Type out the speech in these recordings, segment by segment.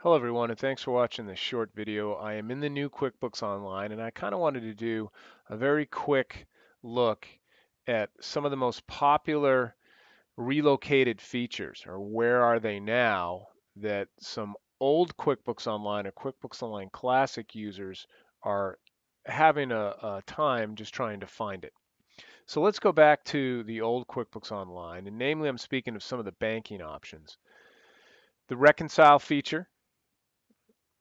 Hello everyone, and thanks for watching this short video. I am in the new QuickBooks Online, and I kind of wanted to do a very quick look at some of the most popular relocated features, or where are they now, that some old QuickBooks Online or QuickBooks Online Classic users are having a time just trying to find it. So let's go back to the old QuickBooks Online, and namely I'm speaking of some of the banking options. The reconcile feature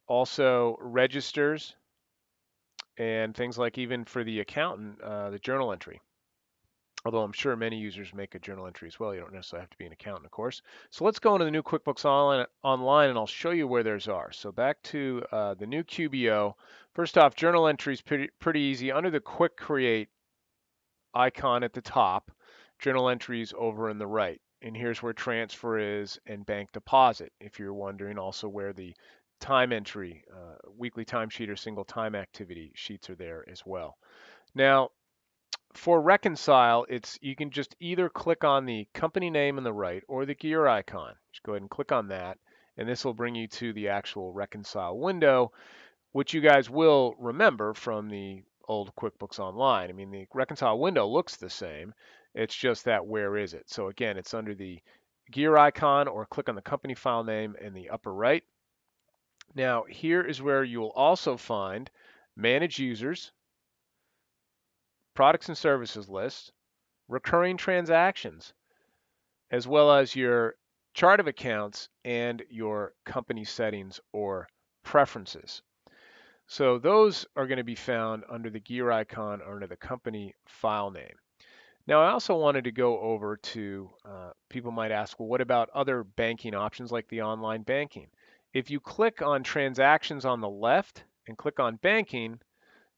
also registers and things like, even for the accountant, the journal entry. Although I'm sure many users make a journal entry as well. You don't necessarily have to be an accountant, of course. So let's go into the new QuickBooks Online and I'll show you where theirs are. So back to the new QBO. First off, journal entry is pretty easy. Under the Quick Create icon at the top, journal entries over in the right. And here's where transfer is and bank deposit, if you're wondering also where the time entry, weekly timesheet or single time activity sheets are there as well. Now, for reconcile, you can just either click on the company name on the right or the gear icon. Just go ahead and click on that, and this will bring you to the actual reconcile window, which you guys will remember from the old QuickBooks Online. I mean, the reconcile window looks the same. It's just that where is it? So again, it's under the gear icon, or click on the company file name in the upper right. Now, here is where you will also find manage users, products and services list, recurring transactions, as well as your chart of accounts and your company settings or preferences. So those are going to be found under the gear icon or under the company file name. Now, I also wanted to go over to, people might ask, well, what about other banking options like the online banking? If you click on transactions on the left and click on banking,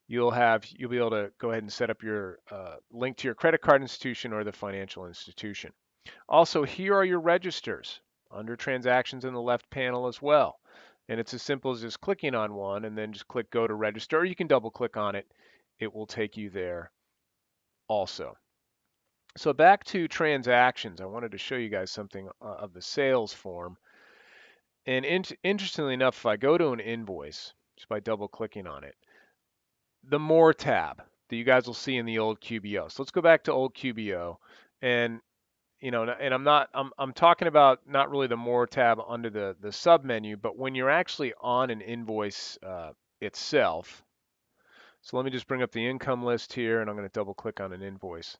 you'll be able to go ahead and set up your link to your credit card institution or the financial institution. Also, here are your registers under transactions in the left panel as well. And it's as simple as just clicking on one and then just click go to register, or you can double click on it. It will take you there also. So back to transactions, I wanted to show you guys something of the sales form. And interestingly enough, if I go to an invoice, just by double clicking on it, the More tab that you guys will see in the old QBO. So let's go back to old QBO, and and I'm talking about not really the More tab under the sub menu, but when you're actually on an invoice itself. So let me just bring up the income list here, and I'm going to double click on an invoice.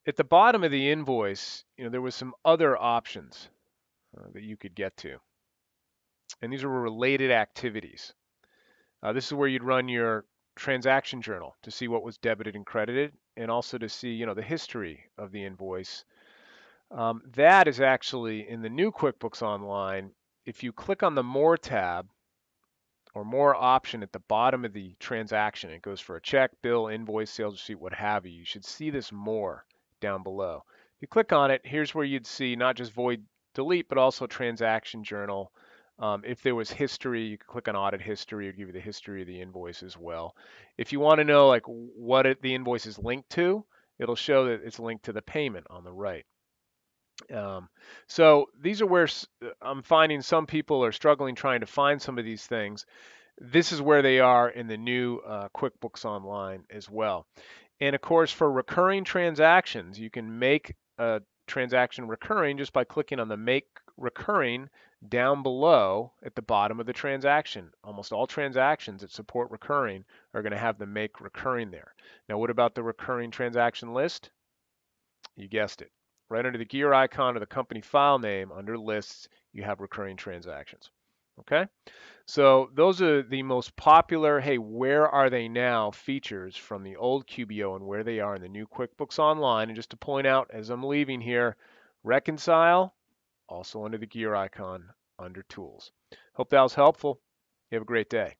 At the bottom of the invoice, there was some other options that you could get to, and these are related activities. This is where you'd run your transaction journal to see what was debited and credited, and also to see, the history of the invoice. That is actually in the new QuickBooks Online. If you click on the More tab or More option at the bottom of the transaction, it goes for a check, bill, invoice, sales receipt, what have you. You should see this More down below. If you click on it, here's where you'd see not just void delete, but also transaction journal. If there was history, you could click on audit history, or give you the history of the invoice as well. If you want to know like what the invoice is linked to, it'll show that it's linked to the payment on the right. So these are where I'm finding some people are struggling trying to find some of these things. This is where they are in the new QuickBooks Online as well. And of course, for recurring transactions, you can make a transaction recurring just by clicking on the Make Recurring down below at the bottom of the transaction. Almost all transactions that support recurring are going to have the Make Recurring there. Now, what about the recurring transaction list? You guessed it. Right under the gear icon or the company file name, under lists, you have recurring transactions. Okay? So those are the most popular, hey, where are they now features from the old QBO and where they are in the new QuickBooks Online. And just to point out, as I'm leaving here, reconcile, also under the gear icon under tools. Hope that was helpful. You have a great day.